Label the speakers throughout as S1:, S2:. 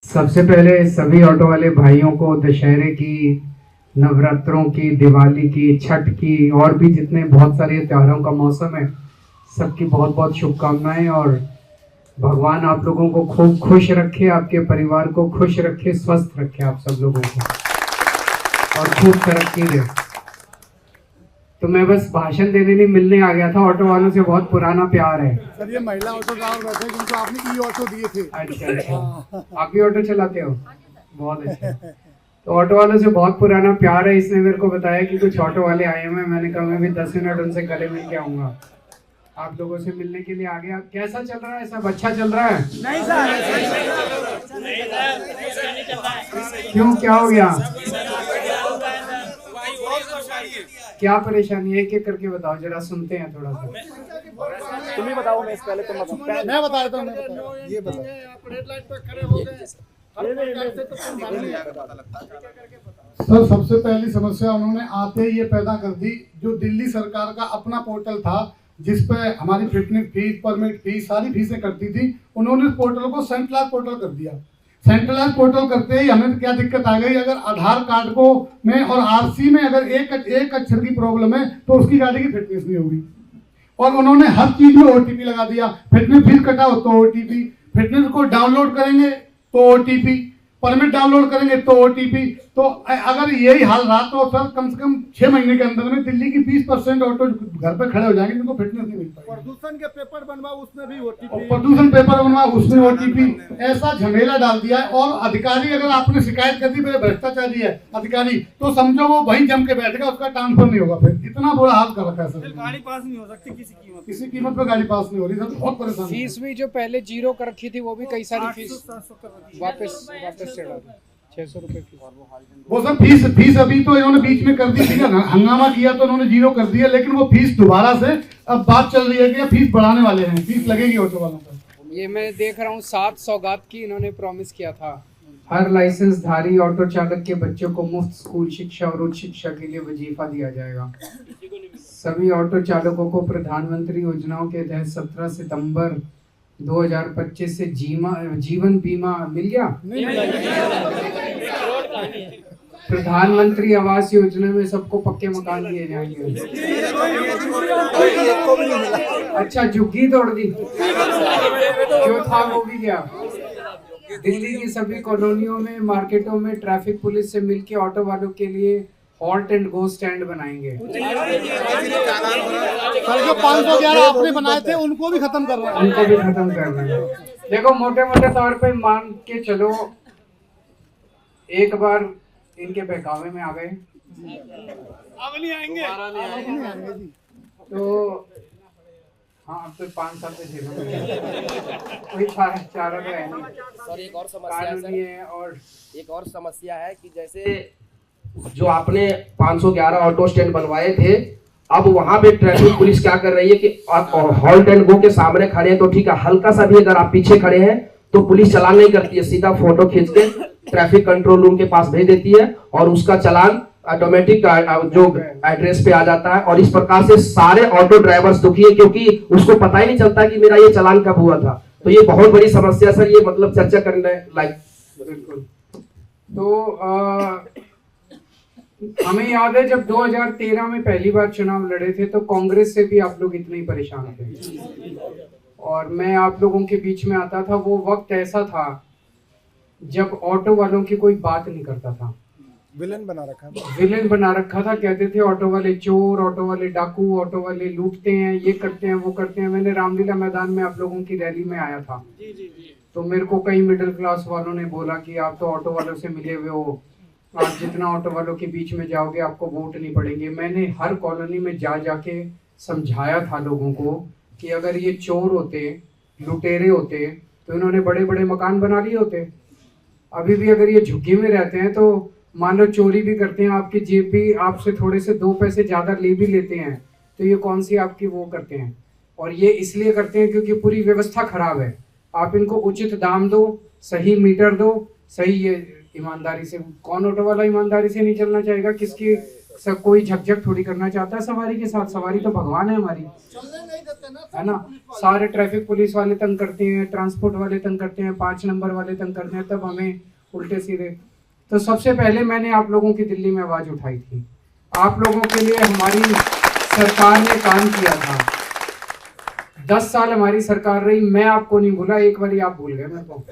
S1: सबसे पहले सभी ऑटो वाले भाइयों को दशहरे की, नवरात्रों की, दिवाली की, छठ की और भी जितने बहुत सारे त्योहारों का मौसम है, सबकी बहुत बहुत शुभकामनाएं। और भगवान आप लोगों को खूब खुश रखे, आपके परिवार को खुश रखे, स्वस्थ रखे आप सब लोगों को और खूब तरक्की दे। तो मैं बस भाषण देने नहीं, मिलने आ गया था। ऑटो वालों से बहुत पुराना प्यार है।
S2: सर ये महिला ऑटो ड्राइवर बैठे हैं जिनको आपने ई ऑटो दिए थे।
S1: अच्छा, आप भी ऑटो चलाते हो? बहुत अच्छा। तो ऑटो वालों से बहुत पुराना प्यार है। इसने मेरे को बताया कि कुछ ऑटो वाले आए हुए हैं। मैंने कहा मैं भी 10 मिनट उनसे गले मिल के आऊंगा। आप लोगों से मिलने के लिए आ गया। कैसा चल रहा है? सब अच्छा चल रहा है?
S3: नहीं सर,
S1: क्यों, क्या हो गया? क्या परेशानी है? एक एक करके बताओ जरा, सुनते हैं थोड़ा सा।
S3: तुम ही बताओ। मैं पहले तुम बताओ।
S2: मैं बता देता हूँ। ये बताओ। आप रेड लाइट पे खड़े हो गए। सर सबसे पहली समस्या उन्होंने आते ही ये पैदा कर दी, जो दिल्ली सरकार का अपना पोर्टल था जिस पे हमारी फिटनेस फीस, परमिट फीस, सारी फीसें कटती थी, उन्होंने उस पोर्टल को सेंट्रलाइज पोर्टल कर दिया। सेंट्रलाइज पोर्टल करते ही हमें तो क्या दिक्कत आ गई, अगर आधार कार्ड को में और आरसी में अगर एक अक्षर की प्रॉब्लम है तो उसकी गाड़ी की फिटनेस नहीं होगी। और उन्होंने हर चीज में ओटीपी लगा दिया। फिटनेस फीस कटा हो तो ओटीपी, फिटनेस को डाउनलोड करेंगे तो ओटीपी, परमिट डाउनलोड करेंगे तो ओटीपी। तो अगर यही हाल रहा तो सर कम से कम 6 महीने के अंदर में दिल्ली की 20% ऑटो घर पे खड़े हो जाएंगे जिनको फिटनेस नहीं मिल पाएगी।
S4: प्रदूषण के पेपर बनवा उसमें भी ओटीपी,
S2: प्रदूषण पेपर बनवा उसमें ओटीपी, ऐसा झमेला डाल दिया है। और अधिकारी, अगर आपने शिकायत कर दी मेरे भ्रष्टाचारी है अधिकारी, तो समझो वो वहीं जम के बैठेगा, उसका ट्रांसफर नहीं होगा। फिर इतना बुरा हाल कर रखा है सर।
S4: गाड़ी पास नहीं हो सकती किसी कीमत
S2: पे गाड़ी पास नहीं हो रही सर, बहुत परेशान।
S1: फीस भी जो पहले 0 कर रखी थी वो भी कई सारी फीस वापस चढ़ा दी। 600 रुपए फीस।
S2: वो सर फीस अभी तो इन्होंने बीच में कर दी थी, हंगामा किया तो उन्होंने 0 कर दिया, लेकिन वो फीस दोबारा से अब बात चल रही है कि फीस बढ़ाने वाले हैं। फीस लगेगी ऑटो वालों पर।
S1: ये मैं देख रहा हूँ 7 सौगात की इन्होंने प्रॉमिस किया था। हर लाइसेंसधारी ऑटो चालक के बच्चों को मुफ्त स्कूल शिक्षा और उच्च शिक्षा के लिए वजीफा दिया जाएगा। सभी ऑटो चालकों को प्रधानमंत्री योजनाओं के तहत 17 सितंबर 2025 से जीवन बीमा मिल गया। प्रधानमंत्री आवास योजना में सबको पक्के मकान दिए जाएंगे। अच्छा, झुग्गी तोड़ दी, जो था वो भी गया। दिल्ली की सभी कॉलोनियों में, मार्केटों में ट्रैफिक पुलिस से मिलकर ऑटो वालों के लिए हॉल्ट एंड गो स्टैंड बनाएंगे।
S2: सर जो 511 आपने बनाए थे उनको भी खत्म कर रहे हैं।
S1: उनको भी खत्म कर रहे हैं। देखो मोटे मोटे तौर पे मान के चलो, एक बार इनके बहकावे में आ गए,
S4: अब नहीं आएंगे।
S1: तो हाँ, अब तो 5 साल से झेलो, कोई चारा तो है नहीं।
S3: सर एक और समस्या
S1: है। और
S3: एक और समस्या है कि जैसे जो आपने 511 ऑटो स्टैंड बनवाए थे, अब वहां पे ट्रैफिक पुलिस क्या कर रही है कि आप हॉल्ट एंड गो के सामने खड़े हैं तो ठीक है, हल्का सा भी अगर आप पीछे खड़े हैं तो पुलिस चालान नहीं करती है, सीधा फोटो खींच के ट्रैफिक कंट्रोल रूम के पास भेज देती है और उसका चालान ऑटोमेटिक जो एड्रेस पे आ जाता है। और इस प्रकार से सारे ऑटो ड्राइवर्स दुखी है क्योंकि उसको पता ही नहीं चलता कि मेरा ये चालान कब हुआ था। तो ये बहुत बड़ी समस्या सर, ये मतलब चर्चा करने लायक।
S1: बिल्कुल। तो हमें याद है जब 2013 में पहली बार चुनाव लड़े थे तो कांग्रेस से भी आप लोग इतने ही परेशान थे और मैं आप लोगों के बीच में आता था। वो वक्त ऐसा था जब ऑटो वालों की कोई बात नहीं करता था,
S2: विलेन बना रखा था। कहते थे ऑटो वाले चोर, ऑटो वाले डाकू, ऑटो वाले लूटते हैं, ये करते हैं, वो करते हैं। मैंने रामलीला मैदान में आप लोगों की रैली में आया था, तो मेरे को कई मिडिल क्लास वालों ने बोला कि आप तो ऑटो वालों से मिले हुए हो, आप जितना ऑटो वालों के बीच में जाओगे आपको वोट नहीं पड़ेंगे। मैंने हर कॉलोनी में जाके समझाया था लोगों को कि अगर ये चोर होते, लुटेरे होते तो इन्होंने बड़े बड़े मकान बना लिए होते। अभी भी अगर ये झुग्गी में रहते हैं तो मान लो चोरी भी करते हैं, आपकी जेब भी आपसे थोड़े से 2 पैसे ज़्यादा ले भी लेते हैं, तो ये कौन सी आपकी वो करते हैं। और ये इसलिए करते हैं क्योंकि पूरी व्यवस्था खराब है। आप इनको उचित दाम दो, सही मीटर दो, सही ये ईमानदारी से। कौन ऑटो वाला ईमानदारी से नहीं चलना चाहेगा? किसकी सब कोई झकझक थोड़ी करना चाहता है सवारी के साथ, सवारी तो भगवान है हमारी,
S4: चलने नहीं देते ना
S2: है ना। सारे ट्रैफिक पुलिस वाले तंग करते हैं, ट्रांसपोर्ट वाले तंग करते हैं, 5 नंबर वाले तंग करते हैं, तब हमें उल्टे सीधे। तो सबसे पहले मैंने आप लोगों की दिल्ली में आवाज उठाई थी, आप लोगों के लिए हमारी सरकार ने काम किया था। 10 साल हमारी सरकार रही, मैं आपको नहीं भूला, एक बार आप भूल गए मेरे को।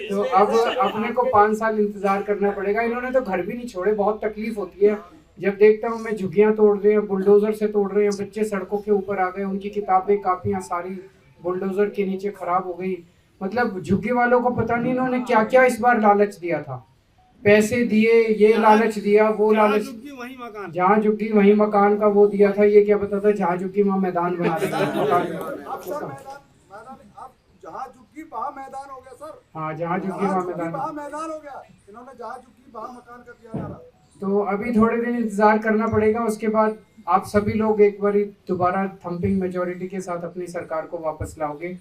S2: तो अब अपने को 5 साल इंतजार करना पड़ेगा। इन्होंने तो घर भी नहीं छोड़े, बहुत तकलीफ होती है जब देखता हूँ मैं झुग्गियां तोड़ रहे हैं, बुलडोजर से तोड़ रहे हैं, बच्चे सड़कों के ऊपर आ गए, उनकी किताबें कापियां सारी बुलडोजर के नीचे खराब हो गई। मतलब झुग्गी वालों को पता नहीं इन्होंने क्या क्या इस बार लालच दिया था, पैसे दिए, ये लालच दिया, वो लालच,
S4: वही मकान,
S2: जहाँ झुग्गी वहीं मकान का वो दिया था। ये क्या पता था जहाँ झुग्गी वहाँ मैदान बना देता
S4: अब जहाँ झुग्गी वहाँ मैदान हो गया सर।
S2: हाँ, जहाँ झुग्गी वहाँ मैदान
S4: हो गया, इन्होंने जहाँ झुग्गी वहाँ मकान का किया जा रहा।
S2: तो अभी थोड़े दिन इंतजार करना पड़ेगा, उसके बाद आप सभी लोग एक बार दोबारा थंपिंग मेजोरिटी के साथ अपनी सरकार को वापस लाओगे।